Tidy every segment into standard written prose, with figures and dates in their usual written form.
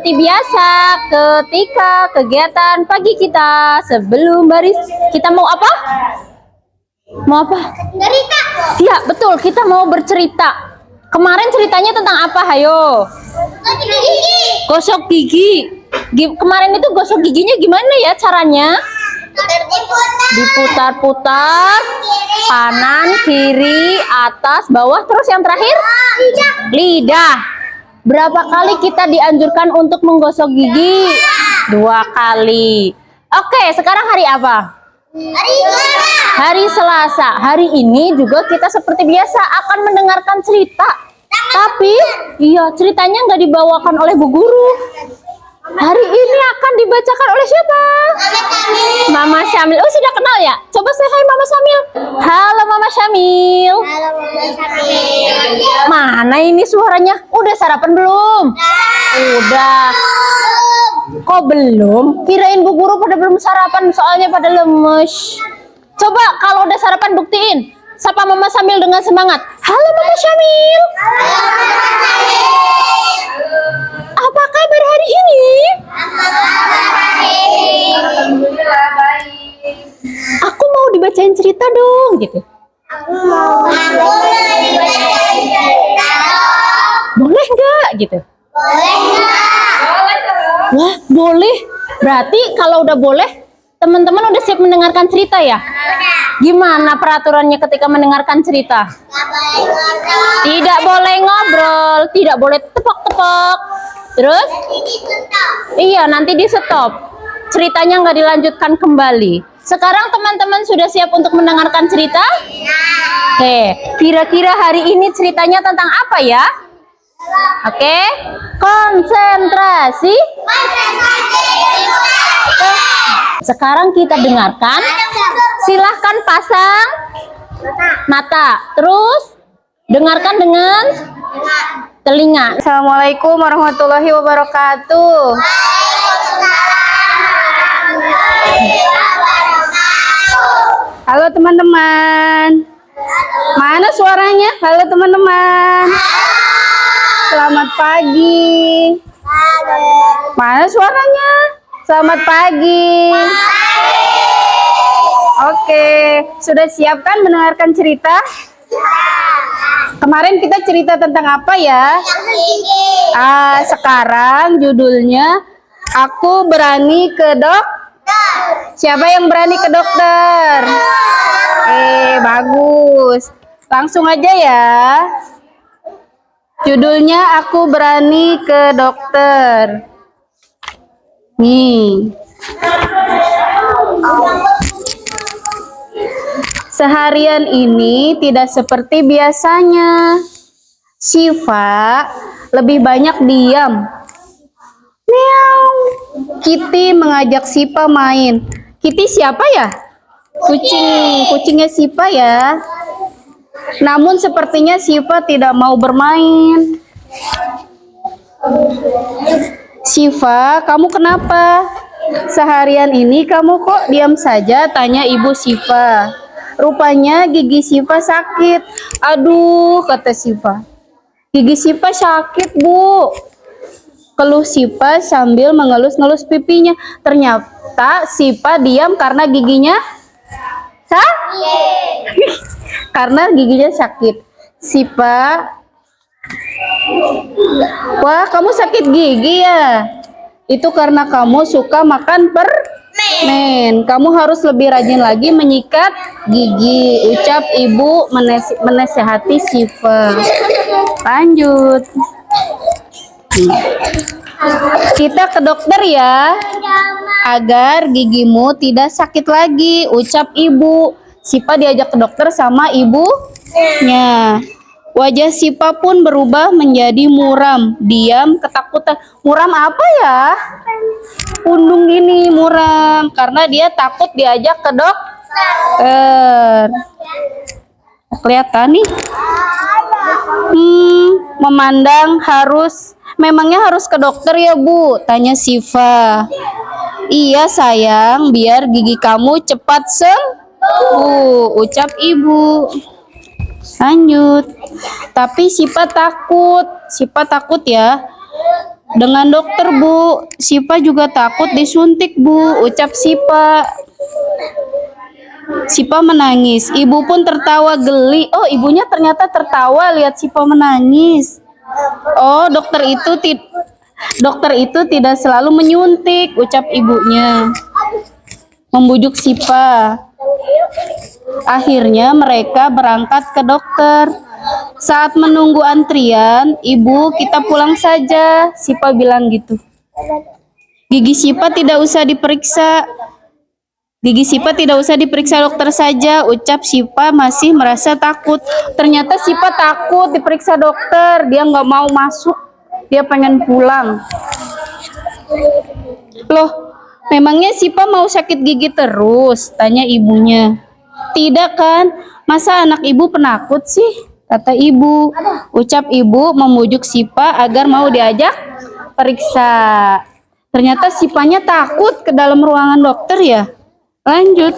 seperti biasa ketika kegiatan pagi kita sebelum baris. Kita mau apa? Mau apa? Cerita. Iya, betul. Kita mau bercerita. Kemarin ceritanya tentang apa? Hayo. Gosok gigi. Kemarin itu gosok giginya gimana ya caranya? Diputar-putar, kanan, kiri, atas, bawah, terus yang terakhir lidah. Berapa kali kita dianjurkan untuk menggosok gigi? 2 kali. Oke, sekarang hari apa? Hari Selasa. Hari ini juga kita seperti biasa akan mendengarkan cerita. Tapi, iya, ceritanya nggak dibawakan oleh Bu Guru. Hari ini akan dibacakan oleh siapa? Mama Syamil. Oh, sudah kenal ya? Coba say hi Mama Syamil. Halo Mama Syamil. Halo Mama Syamil. Mana ini suaranya? Udah sarapan belum? Udah. Kok belum? Kirain Bu Guru pada belum sarapan, soalnya pada lemes. Coba kalau udah sarapan buktiin. Sapa Mama Syamil dengan semangat. Halo Mama Syamil. Apa kabar hari ini? Alhamdulillah baik. Aku mau dibacain cerita dong, gitu. Aku mau dibacain cerita. Boleh nggak, gitu? Boleh nggak? Wah, boleh. Berarti kalau udah boleh, teman-teman udah siap mendengarkan cerita ya? Gimana peraturannya ketika mendengarkan cerita? Tidak boleh ngobrol, tidak boleh tepok-tepok. Terus? Iya, nanti di stop. Ceritanya nggak dilanjutkan kembali. Sekarang teman-teman sudah siap untuk mendengarkan cerita? Oke, kira-kira hari ini ceritanya tentang apa ya? Oke, konsentrasi. Sekarang kita dengarkan. Silahkan pasang mata. Terus dengarkan dengan telinga. Assalamualaikum warahmatullahi wabarakatuh. Halo teman-teman. Mana suaranya? Halo teman-teman. Selamat pagi. Mana suaranya? Selamat pagi. Oke, sudah siap kan mendengarkan cerita? Kemarin kita cerita tentang apa ya? Sekarang judulnya Aku Berani ke Dokter. Siapa yang berani ke dokter? Bagus. Langsung aja ya. Judulnya Aku Berani ke Dokter. Nih. Seharian ini tidak seperti biasanya. Syifa lebih banyak diam. Meow. Kitty mengajak Syifa main. Kitty siapa ya? Kucingnya Syifa ya. Namun sepertinya Syifa tidak mau bermain. Syifa, kamu kenapa? Seharian ini kamu kok diam saja? Tanya ibu Syifa. Rupanya gigi Syifa sakit. Aduh, kata Syifa. Gigi Syifa sakit, Bu. Keluh Syifa sambil mengelus-ngelus pipinya. Ternyata Syifa diam karena giginya sakit. Karena giginya sakit. Syifa, wah, kamu sakit gigi ya? Itu karena kamu suka makan permen. Kamu harus lebih rajin lagi menyikat gigi, ucap ibu menasehati Syifa. Lanjut. Kita ke dokter ya, agar gigimu tidak sakit lagi, ucap ibu. Syifa diajak ke dokter sama ibunya. Wajah Syifa pun berubah menjadi muram, diam, ketakutan. Muram apa ya? Pundung gini, muram. Karena dia takut diajak ke dokter. Kelihatan nih. Memangnya harus ke dokter ya, Bu? Tanya Syifa. Iya sayang, biar gigi kamu cepat sembuh, ucap ibu. Lanjut. Tapi Syifa takut ya. dengan dokter, Bu. Sipa juga takut disuntik, Bu. Ucap Sipa. Sipa menangis. Ibu pun tertawa geli. Oh, ibunya ternyata tertawa lihat Sipa menangis. Oh, dokter itu tidak selalu menyuntik, ucap ibunya. Membujuk Sipa. Akhirnya mereka berangkat ke dokter. Saat menunggu antrian, "Ibu, kita pulang saja," Sipa bilang gitu. Gigi Sipa tidak usah diperiksa. Gigi Sipa tidak usah diperiksa dokter saja, ucap Sipa masih merasa takut. Ternyata Sipa takut diperiksa dokter. Dia nggak mau masuk. Dia pengen pulang. Loh, memangnya Sipa mau sakit gigi terus? Tanya ibunya. Tidak kan? Masa anak ibu penakut sih? Kata ibu. Ucap ibu memujuk Sipa agar mau diajak periksa. Ternyata Sipanya takut ke dalam ruangan dokter ya. Lanjut.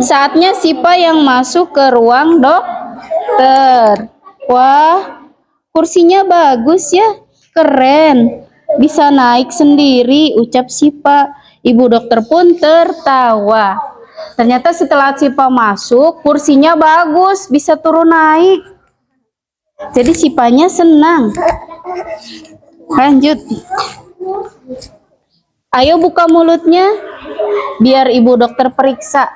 Saatnya Sipa yang masuk ke ruang dokter. Wah, kursinya bagus ya, keren. Bisa naik sendiri, ucap Sipa. Ibu dokter pun tertawa. Ternyata setelah Sipa masuk, kursinya bagus, bisa turun naik. Jadi Sipanya senang. Lanjut. Ayo buka mulutnya, biar ibu dokter periksa.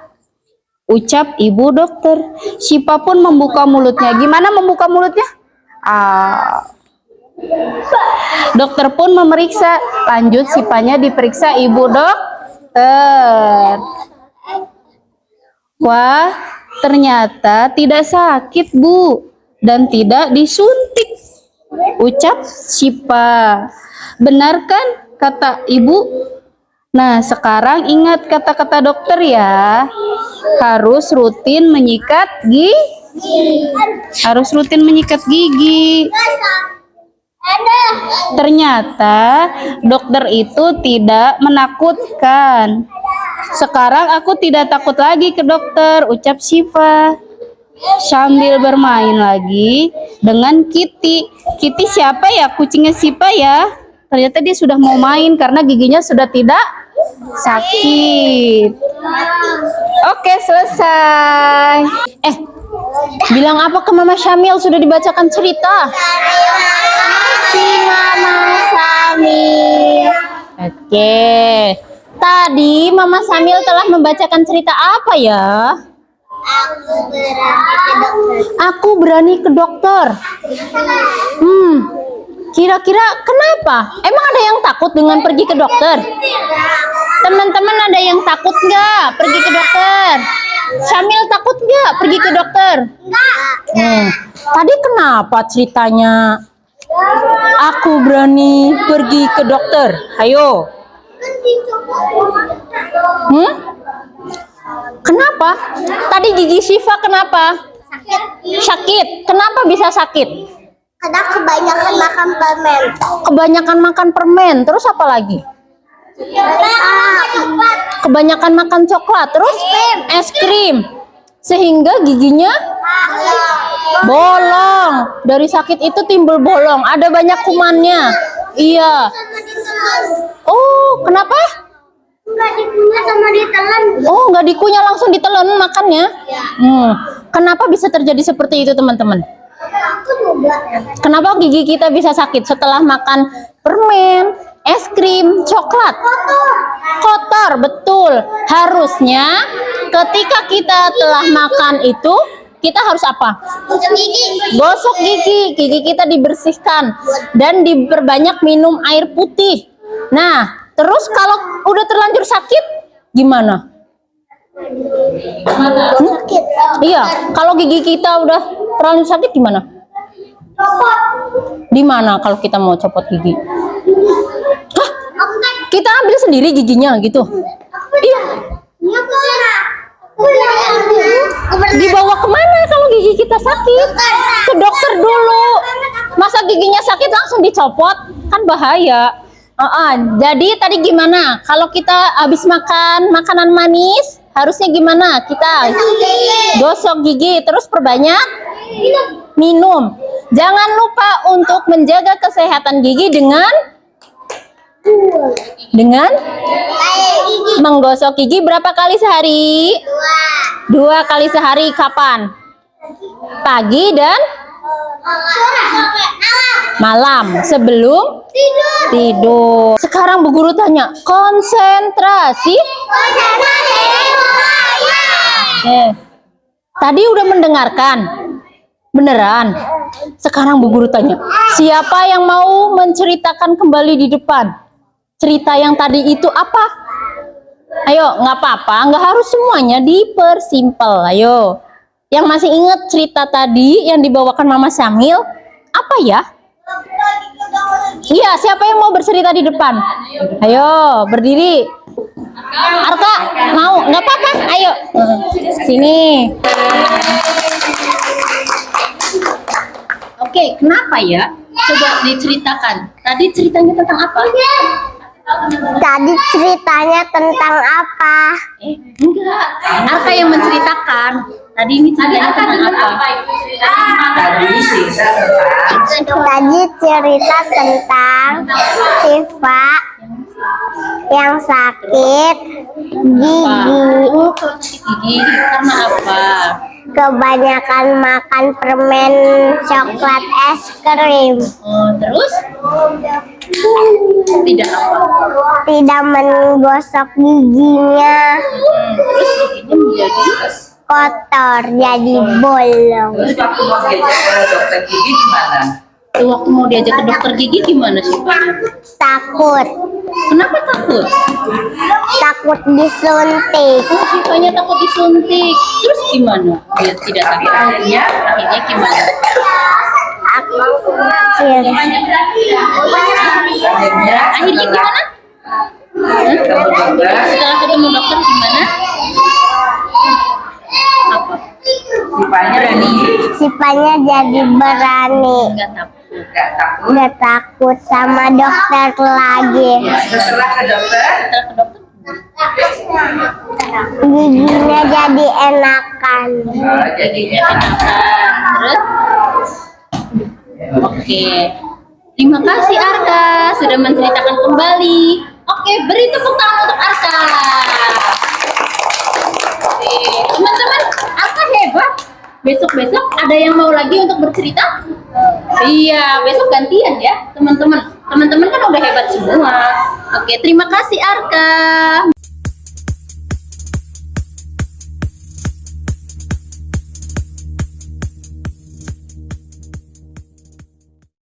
Ucap ibu dokter. Sipa pun membuka mulutnya. Gimana membuka mulutnya? Dokter pun memeriksa. Lanjut, Sipanya diperiksa ibu dokter. Wah, ternyata tidak sakit, Bu. Dan tidak disuntik. Ucap Sipa. Benar kan? Kata ibu. Nah, sekarang ingat kata-kata dokter ya. Harus rutin menyikat gigi. Harus rutin menyikat gigi. Ternyata dokter itu tidak menakutkan. Sekarang aku tidak takut lagi ke dokter, ucap Sipa. Sambil bermain lagi dengan Kitty. Kitty siapa ya? Kucingnya Sipa ya. Ternyata dia sudah mau main karena giginya sudah tidak sakit. Oke, selesai. Bilang apa ke Mama Syamil? Sudah dibacakan cerita. Si Mama Syamil. Oke. Tadi Mama Syamil telah membacakan cerita apa ya? Aku berani ke dokter. Kira-kira kenapa? Emang ada yang takut dengan pergi ke dokter? Teman-teman ada yang takut nggak pergi ke dokter? Syamil takut nggak pergi ke dokter? Tadi kenapa ceritanya? Aku berani pergi ke dokter. Ayo. Kenapa? Tadi gigi Syifa kenapa? Sakit. Kenapa bisa sakit? Karena kebanyakan makan permen. Kebanyakan makan permen. Terus apa lagi? Kebanyakan makan coklat. Terus es krim. Sehingga giginya bolong. Dari sakit itu timbul bolong. Ada banyak kumannya. Iya. Oh, kenapa? Nggak dikunyah sama ditelan. Oh, nggak dikunyah, langsung ditelan makannya? Kenapa bisa terjadi seperti itu, teman-teman? Aku juga. Kenapa gigi kita bisa sakit setelah makan permen, es krim, coklat? Kotor, betul. Harusnya ketika kita telah makan itu, kita harus apa? Gosok gigi. Gosok gigi. Gigi kita dibersihkan dan diperbanyak minum air putih. Nah, terus kalau udah terlanjur sakit, gimana? Sakit. Iya, kalau gigi kita udah terlanjur sakit gimana? Di mana kalau kita mau copot gigi? Hah? Kita ambil sendiri giginya gitu? Iya. Dibawa kemana kalau gigi kita sakit? Ke dokter dulu. Masa giginya sakit langsung dicopot? Kan bahaya. Jadi tadi gimana? Kalau kita habis makan makanan manis, harusnya gimana? Kita gosok gigi, terus perbanyak minum. Jangan lupa untuk menjaga kesehatan gigi dengan menggosok gigi berapa kali sehari? 2 kali sehari. Kapan? Pagi dan malam sebelum tidur. Sekarang Bu Guru tanya, konsentrasi. Tadi udah mendengarkan? Beneran? Sekarang Bu Guru tanya, siapa yang mau menceritakan kembali di depan? Cerita yang tadi itu apa? Ayo, nggak apa-apa, nggak harus semuanya dipersimpel. Ayo, yang masih ingat cerita tadi yang dibawakan Mama Syamil, apa ya? Iya, siapa yang mau bercerita di depan? Ayo, berdiri. Arka, mau? Nggak apa-apa, ayo. Sini. Oke, kenapa ya? Coba diceritakan. Tadi ceritanya tentang apa? Tadi ceritanya tentang apa? Enggak. Arka yang menceritakan. Tadi ini ceritanya tentang apa? Tadi cerita tentang Siva yang sakit gigi. Oh, kalau sakit gigi karena apa? Kebanyakan makan permen coklat es krim. Terus? Tidak apa? Tidak menggosok giginya. Terus giginya menjadi Kotor, jadi bolong. Terus waktu mau diajak ke dokter gigi gimana? waktu mau diajak ke dokter gigi gimana sih Pak? Takut. Kenapa takut? Takut disuntik. Oh, Sifanya takut disuntik. Terus gimana? Dia tidak takut. Akhirnya gimana? Aku Akhirnya gimana? Setelah ketemu dokter gimana? Apa? Berani? Sifanya jadi berani. Enggak takut. Nggak takut. Nggak takut sama dokter lagi. Setelah ke dokter, Setelah ke dokter Giginya jadi enakan. jadinya enakan. Terus? Oke. Terima kasih Arka sudah menceritakan kembali. Oke, beri tepuk tangan untuk Arka. Oke, teman-teman, Arka hebat. Besok-besok ada yang mau lagi untuk bercerita? Iya, besok gantian ya, teman-teman. Teman-teman kan udah hebat semua. Oke, terima kasih Arka.